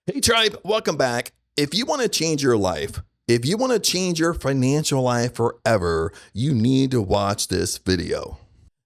Hey tribe, welcome back. If you want to change your life, if you want to change your financial life forever, you need to watch this video.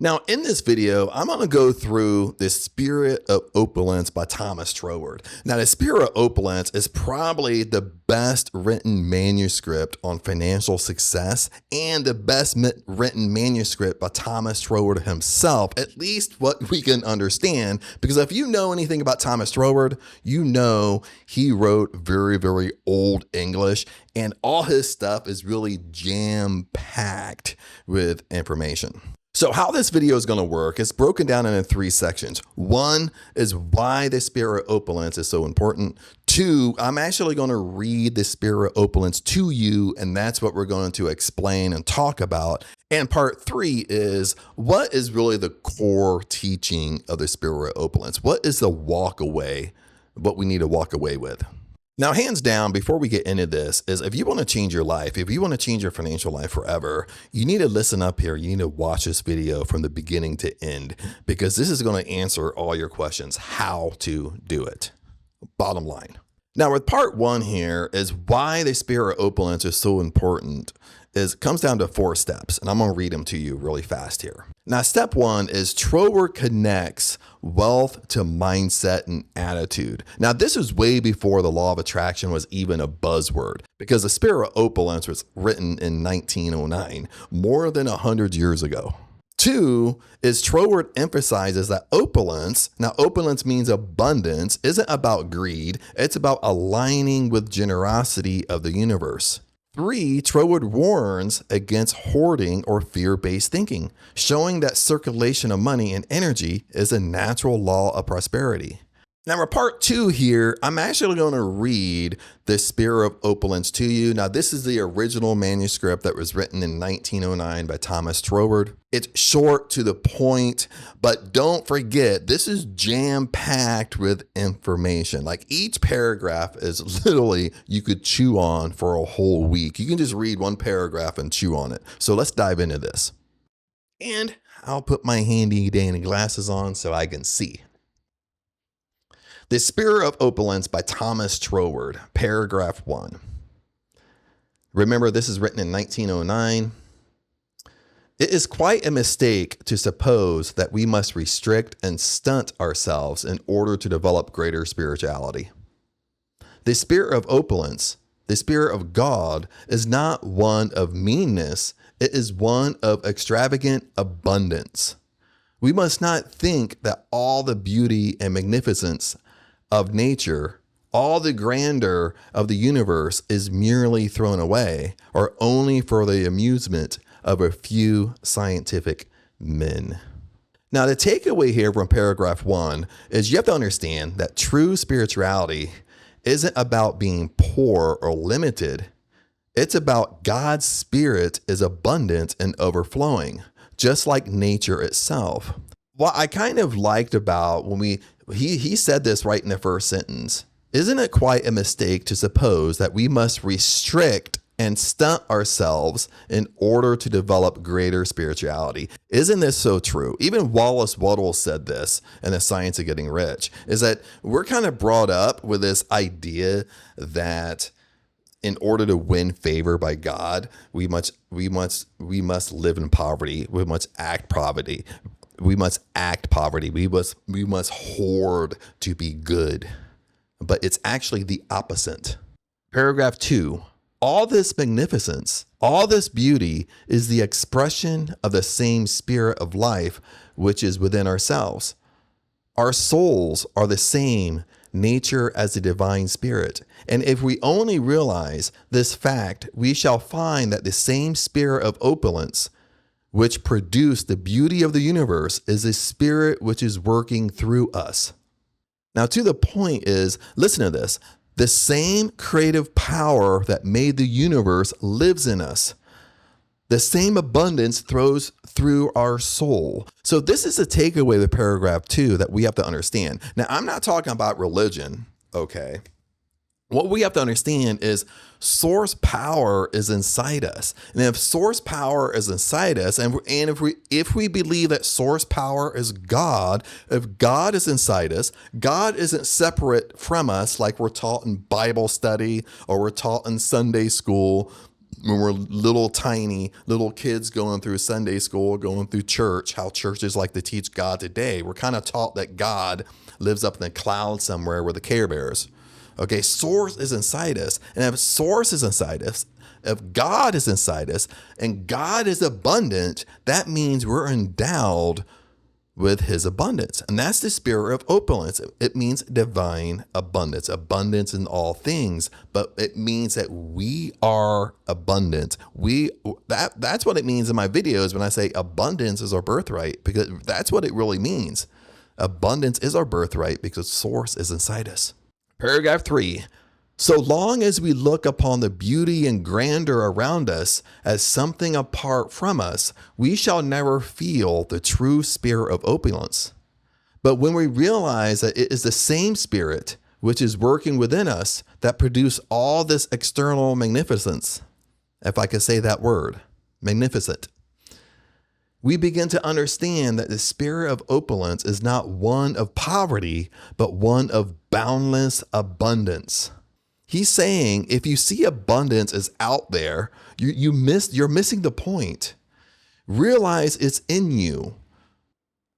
Now, in this video, I'm going to go through the Spirit of Opulence by Thomas Troward. Now, the Spirit of Opulence is probably the best written manuscript on financial success and the best written manuscript by Thomas Troward himself, at least what we can understand. Because if you know anything about Thomas Troward, you know he wrote very, very old English, and all his stuff is really jam-packed with information. So how this video is going to work is broken down into 3 sections. 1 is why the Spirit of Opulence is so important. 2, I'm actually going to read the Spirit of Opulence to you, and that's what we're going to explain and talk about. And part 3 is what is really the core teaching of the Spirit of Opulence? What is the walk away, what we need to walk away with? Now, hands down, before we get into this, is if you want to change your life, if you want to change your financial life forever, you need to listen up here. You need to watch this video from the beginning to end, because this is going to answer all your questions, how to do it. Bottom line. Now, with part 1 here is why the Spirit of Opulence is so important. It comes down to 4 steps, and I'm going to read them to you really fast here. Now, step 1 is Troward connects wealth to mindset and attitude. Now, this is way before the law of attraction was even a buzzword, because the Spirit of Opulence was written in 1909, more than 100 years ago. 2 is Troward emphasizes that opulence, now opulence means abundance, isn't about greed. It's about aligning with generosity of the universe. 3, Troward warns against hoarding or fear-based thinking, showing that circulation of money and energy is a natural law of prosperity. Now, for part 2 here, I'm actually going to read the Spirit of Opulence to you. Now, this is the original manuscript that was written in 1909 by Thomas Troward. It's short, to the point, but don't forget, this is jam-packed with information. Like, each paragraph is literally, you could chew on for a whole week. You can just read one paragraph and chew on it. So let's dive into this. And I'll put my handy dandy glasses on so I can see. The Spirit of Opulence by Thomas Troward, paragraph 1. Remember, this is written in 1909. It is quite a mistake to suppose that we must restrict and stunt ourselves in order to develop greater spirituality. The Spirit of Opulence, the Spirit of God, is not one of meanness. It is one of extravagant abundance. We must not think that all the beauty and magnificence of nature, all the grandeur of the universe is merely thrown away or only for the amusement of a few scientific men. Now, the takeaway here from paragraph 1 is you have to understand that true spirituality isn't about being poor or limited. It's about God's Spirit is abundant and overflowing, just like nature itself. What I kind of liked about when he said this right in the first sentence, isn't it quite a mistake to suppose that we must restrict and stunt ourselves in order to develop greater spirituality? Isn't this so true? Even Wallace Waddell said this in The Science of Getting Rich, is that we're kind of brought up with this idea that in order to win favor by God, we must live in poverty. We must act poverty. We must act poverty. We must hoard to be good. But it's actually the opposite. Paragraph 2, all this magnificence, all this beauty is the expression of the same spirit of life which is within ourselves. Our souls are the same nature as the divine spirit. And if we only realize this fact, we shall find that the same Spirit of Opulence which produced the beauty of the universe is a spirit which is working through us. Now, to the point is, listen to this, the same creative power that made the universe lives in us. The same abundance throws through our soul. So this is the takeaway of paragraph 2 that we have to understand. Now, I'm not talking about religion, okay? What we have to understand is source power is inside us. And if source power is inside us, and if we believe that source power is God, if God is inside us, God isn't separate from us like we're taught in Bible study or we're taught in Sunday school when we're little kids going through Sunday school, going through church, how churches like to teach God today. We're kind of taught that God lives up in the clouds somewhere with the Care Bears. Okay, source is inside us. And if source is inside us, if God is inside us and God is abundant, that means we're endowed with his abundance. And that's the spirit of opulence. It means divine abundance, abundance in all things, but it means that we are abundant. That's what it means in my videos when I say abundance is our birthright, because that's what it really means. Abundance is our birthright because source is inside us. Paragraph 3, so long as we look upon the beauty and grandeur around us as something apart from us, we shall never feel the true spirit of opulence. But when we realize that it is the same spirit which is working within us that produce all this external magnificence, if I could say that word, magnificent, we begin to understand that the spirit of opulence is not one of poverty, but one of boundless abundance. He's saying if you see abundance is out there, you're missing the point. Realize it's in you.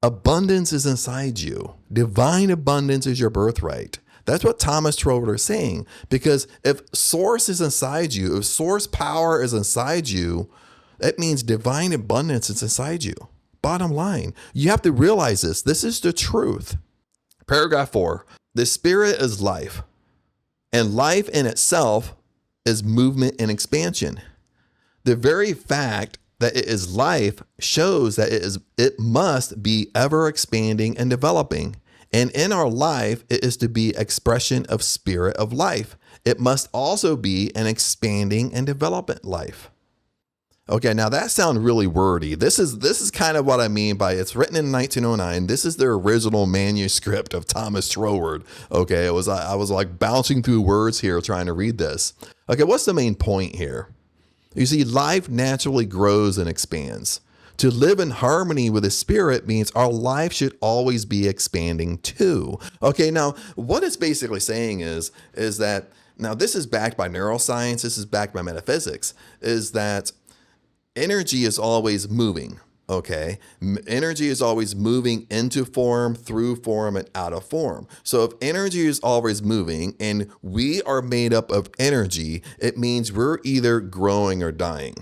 Abundance is inside you. Divine abundance is your birthright. That's what Thomas Troward is saying. Because if source is inside you, if source power is inside you, that means divine abundance is inside you. Bottom line, you have to realize this. This is the truth. Paragraph 4, the spirit is life, and life in itself is movement and expansion. The very fact that it is life shows that it must be ever expanding and developing. And in our life, it is to be expression of spirit of life. It must also be an expanding and development life. Okay, now that sounds really wordy. This is kind of what I mean by it's written in 1909. This is the original manuscript of Thomas Troward. Okay, I was like bouncing through words here trying to read this. Okay, what's the main point here? You see, life naturally grows and expands. To live in harmony with the spirit means our life should always be expanding too. Okay, now what it's basically saying is that, now this is backed by neuroscience, this is backed by metaphysics, is that energy is always moving, okay? Energy is always moving into form, through form, and out of form. So if energy is always moving and we are made up of energy, it means we're either growing or dying.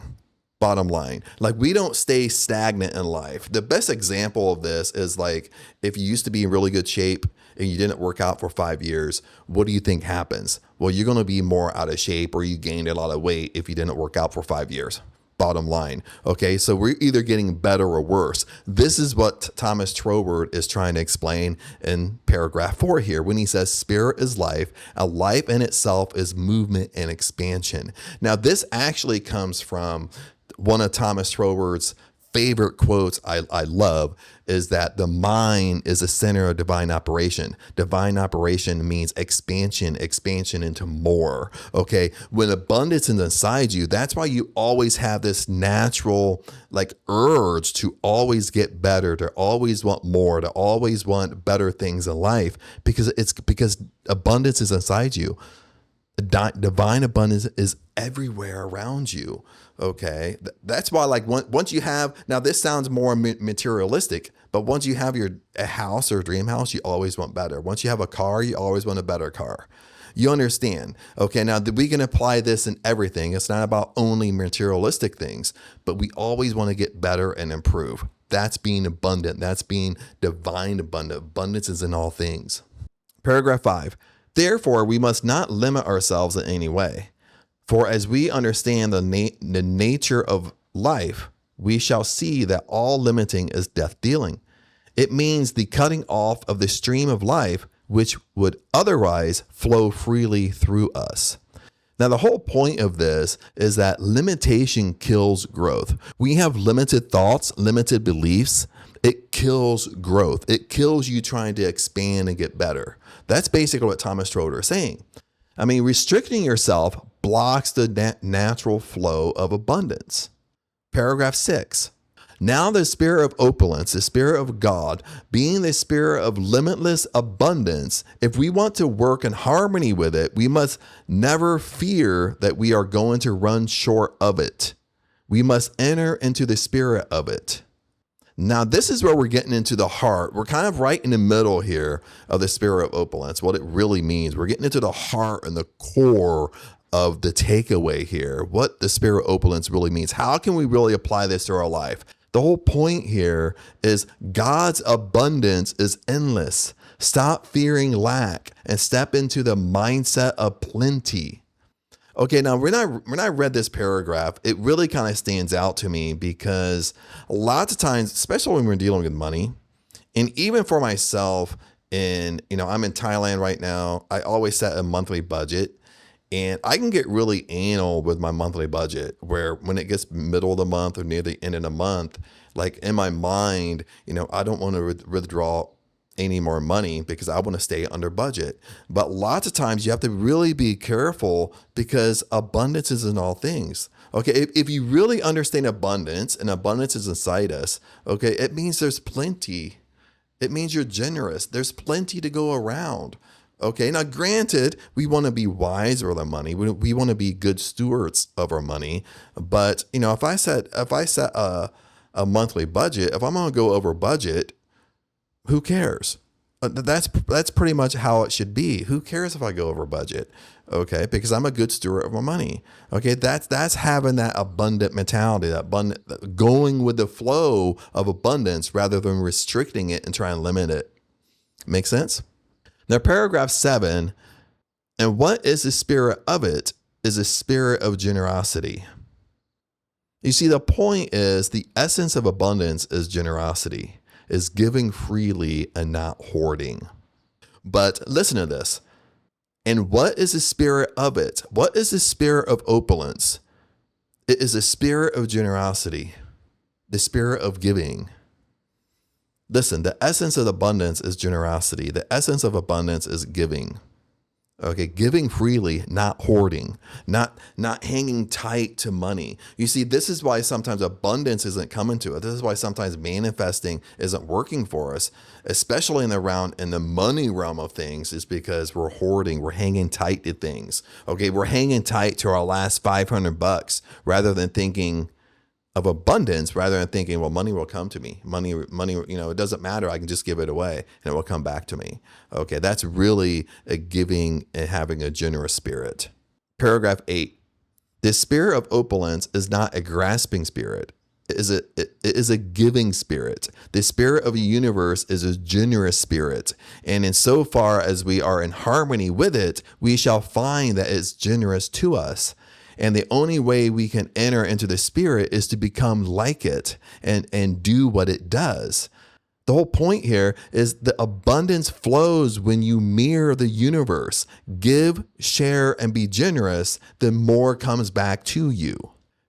Bottom line, like we don't stay stagnant in life. The best example of this is like if you used to be in really good shape and you didn't work out for 5 years, what do you think happens? Well, you're going to be more out of shape or you gained a lot of weight if you didn't work out for 5 years. Bottom line. Okay, so we're either getting better or worse. This is what Thomas Troward is trying to explain in paragraph 4 here when he says spirit is life, and life in itself is movement and expansion. Now, this actually comes from one of Thomas Troward's favorite quotes I love is that the mind is a center of divine operation. Divine operation means expansion into more. Okay. When abundance is inside you, that's why you always have this natural like urge to always get better, to always want more, to always want better things in life, because abundance is inside you. Divine abundance is everywhere around you. Okay. That's why, like, once you have, now this sounds more materialistic, but once you have a house or a dream house, you always want better. Once you have a car, you always want a better car. You understand? Okay. Now we can apply this in everything. It's not about only materialistic things, but we always want to get better and improve. That's being abundant. That's being divine abundant. Abundance is in all things. Paragraph 5. Therefore, we must not limit ourselves in any way. For as we understand the nature of life, we shall see that all limiting is death dealing. It means the cutting off of the stream of life, which would otherwise flow freely through us. Now, the whole point of this is that limitation kills growth. We have limited thoughts, limited beliefs. It kills growth. It kills you trying to expand and get better. That's basically what Thomas Troward is saying. I mean, restricting yourself blocks the natural flow of abundance. Paragraph 6. Now the Spirit of Opulence, the Spirit of God, being the Spirit of limitless abundance, if we want to work in harmony with it, we must never fear that we are going to run short of it. We must enter into the spirit of it. Now, this is where we're getting into the heart. We're kind of right in the middle here of the Spirit of Opulence, what it really means. We're getting into the heart and the core of the takeaway here, what the Spirit of Opulence really means. How can we really apply this to our life? The whole point here is God's abundance is endless. Stop fearing lack and step into the mindset of plenty. Okay, now when I read this paragraph, it really kind of stands out to me because lots of times, especially when we're dealing with money, and even for myself, I'm in Thailand right now, I always set a monthly budget. And I can get really anal with my monthly budget where when it gets middle of the month or near the end of the month, like in my mind, I don't want to withdraw any more money because I want to stay under budget. But lots of times you have to really be careful because abundance is in all things. Okay, if you really understand abundance and abundance is inside us, okay, it means there's plenty. It means you're generous. There's plenty to go around. Okay, now granted, we want to be wise with our money. We want to be good stewards of our money. But if I set a monthly budget, if I'm going to go over budget, who cares? That's pretty much how it should be. Who cares if I go over budget? Okay, because I'm a good steward of my money. Okay, that's having that abundant mentality, going with the flow of abundance rather than restricting it and trying to limit it. Make sense? Now, paragraph 7, and what is the spirit of it is a spirit of generosity. You see, the point is the essence of abundance is generosity, is giving freely and not hoarding. But listen to this. And what is the spirit of it? What is the spirit of opulence? It is a spirit of generosity, the spirit of giving. Listen, the essence of abundance is generosity. The essence of abundance is giving. Okay, giving freely, not hoarding, not hanging tight to money. You see, this is why sometimes abundance isn't coming to us. This is why sometimes manifesting isn't working for us, especially in the money realm of things, is because we're hoarding, we're hanging tight to things. Okay, we're hanging tight to our last $500 rather than thinking of abundance, rather than thinking, well, money will come to me. Money, it doesn't matter. I can just give it away and it will come back to me. Okay, that's really a giving and having a generous spirit. Paragraph 8. The spirit of opulence is not a grasping spirit. It is a giving spirit. The spirit of a universe is a generous spirit. And insofar as we are in harmony with it, we shall find that it's generous to us. And the only way we can enter into the spirit is to become like it and do what it does. The whole point here is the abundance flows when you mirror the universe. Give, share, and be generous, then more comes back to you.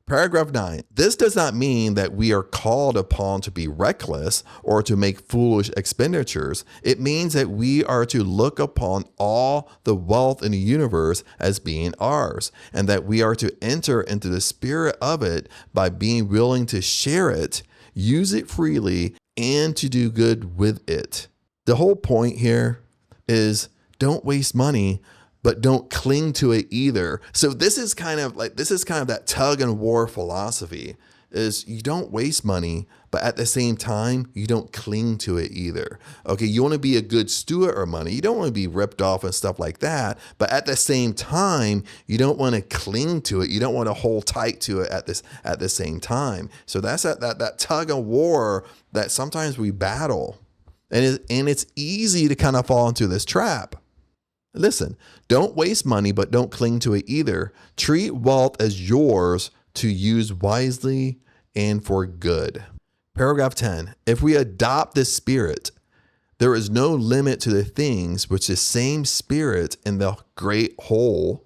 Paragraph 9. This does not mean that we are called upon to be reckless or to make foolish expenditures. It means that we are to look upon all the wealth in the universe as being ours, and that we are to enter into the spirit of it by being willing to share it, use it freely, and to do good with it. The whole point here is don't waste money, but don't cling to it either. So this is kind of that tug and war philosophy, is you don't waste money, but at the same time, you don't cling to it either. Okay, you want to be a good steward of money. You don't want to be ripped off and stuff like that. But at the same time, you don't want to cling to it. You don't want to hold tight to it at the same time. So that's that tug of war that sometimes we battle. And it's easy to kind of fall into this trap. Listen, don't waste money, but don't cling to it either. Treat wealth as yours to use wisely and for good. Paragraph 10. If we adopt this spirit, there is no limit to the things which the same spirit in the great whole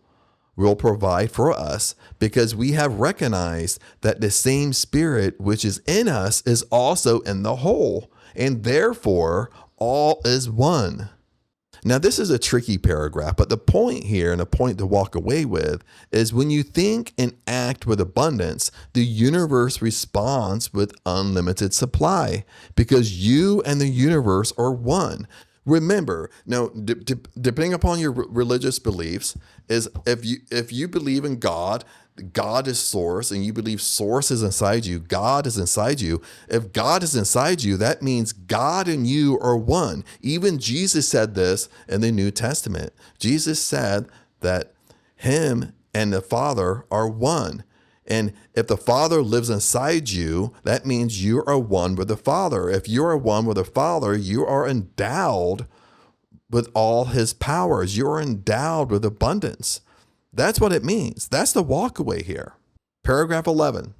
will provide for us, because we have recognized that the same spirit which is in us is also in the whole, and therefore all is one. Now, this is a tricky paragraph, but the point here and the point to walk away with is when you think and act with abundance, the universe responds with unlimited supply because you and the universe are one. Remember, now, depending upon your religious beliefs, is if you believe in God, God is source, and you believe source is inside you, God is inside you. If God is inside you, that means God and you are one. Even Jesus said this in the New Testament. Jesus said that him and the Father are one. And if the Father lives inside you, that means you are one with the Father. If you are one with the Father, you are endowed with all his powers. You are endowed with abundance. That's what it means. That's the walkaway here. Paragraph 11.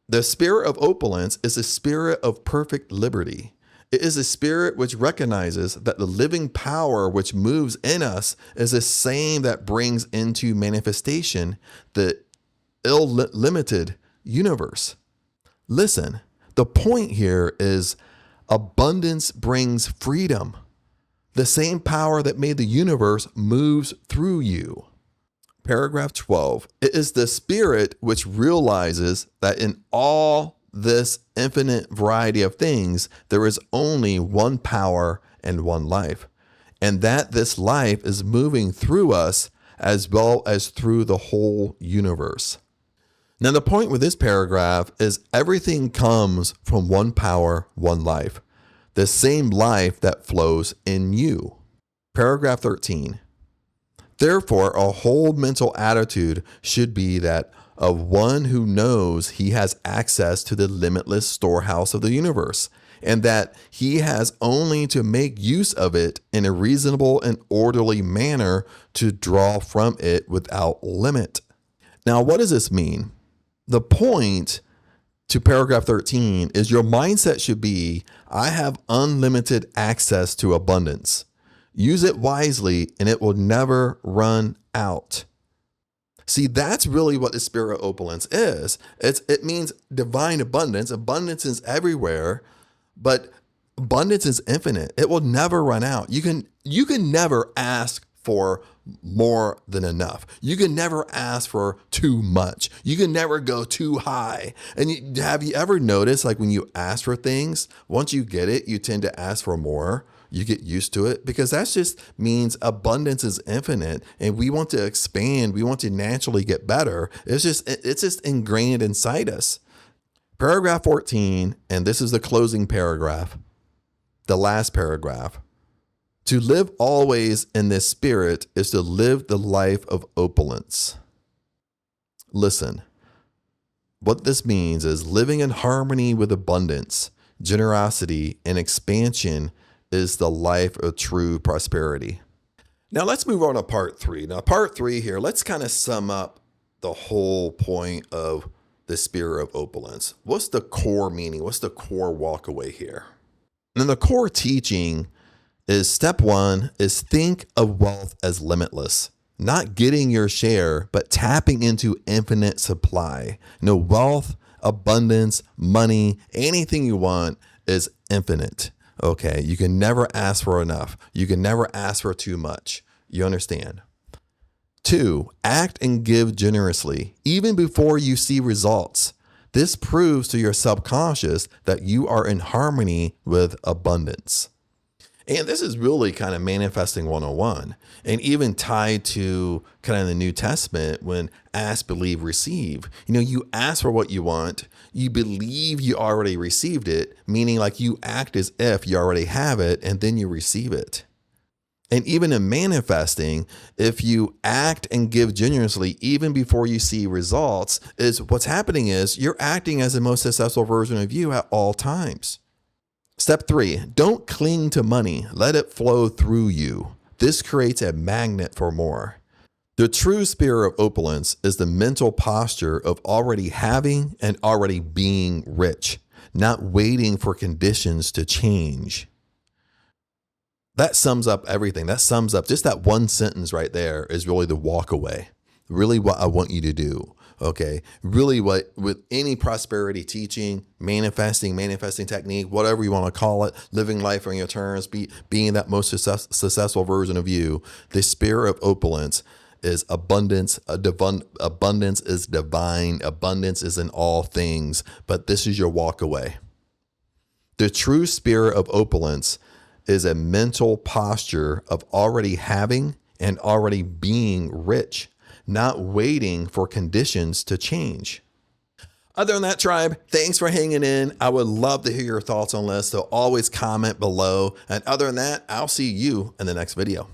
The spirit of opulence is a spirit of perfect liberty. It is a spirit which recognizes that the living power which moves in us is the same that brings into manifestation the ill-limited universe. Listen, the point here is abundance brings freedom. The same power that made the universe moves through you. Paragraph 12. It is the spirit which realizes that in all this infinite variety of things, there is only one power and one life, and that this life is moving through us as well as through the whole universe. Now, the point with this paragraph is everything comes from one power, one life. The same life that flows in you. Paragraph 13. Therefore, a whole mental attitude should be that of one who knows he has access to the limitless storehouse of the universe, and that he has only to make use of it in a reasonable and orderly manner to draw from it without limit. Now, what does this mean? The point to paragraph 13 is your mindset should be, I have unlimited access to abundance. Use it wisely and it will never run out. See, that's really what the spirit of opulence is. It means divine abundance. Abundance is everywhere, but abundance is infinite. It will never run out. You can never ask for more than enough. You can never ask for too much. You can never go too high. And have you ever noticed, like when you ask for things, once you get it, you tend to ask for more. You get used to it because that just means abundance is infinite and we want to expand. We want to naturally get better. It's just ingrained inside us. Paragraph 14, and this is the closing paragraph, the last paragraph. To live always in this spirit is to live the life of opulence. Listen, what this means is living in harmony with abundance, generosity, and expansion is the life of true prosperity. Now let's move on to part 3. Now part 3 here, let's kind of sum up the whole point of the spirit of opulence. What's the core meaning? What's the core walkaway here? And the core teaching is step 1 is think of wealth as limitless, not getting your share, but tapping into infinite supply. Wealth, abundance, money, anything you want is infinite. Okay. You can never ask for enough. You can never ask for too much. You understand? 2, act and give generously, even before you see results. This proves to your subconscious that you are in harmony with abundance. And this is really kind of manifesting 101 and even tied to kind of the New Testament when ask, believe, receive. You ask for what you want. You believe you already received it, meaning like you act as if you already have it and then you receive it. And even in manifesting, if you act and give generously, even before you see results, is what's happening is you're acting as the most successful version of you at all times. Step 3, don't cling to money. Let it flow through you. This creates a magnet for more. The true spirit of opulence is the mental posture of already having and already being rich, not waiting for conditions to change. That sums up everything. That sums up just that one sentence right there is really the walk away. Really what I want you to do. Okay. Really, what with any prosperity teaching, manifesting technique, whatever you want to call it, living life on your terms, being that most successful version of you, the spirit of opulence is abundance. Abundance is divine. Abundance is in all things. But this is your walk away. The true spirit of opulence is a mental posture of already having and already being rich, not waiting for conditions to change. Other than that, tribe, thanks for hanging in. I would love to hear your thoughts on this, so always comment below. And other than that, I'll see you in the next video.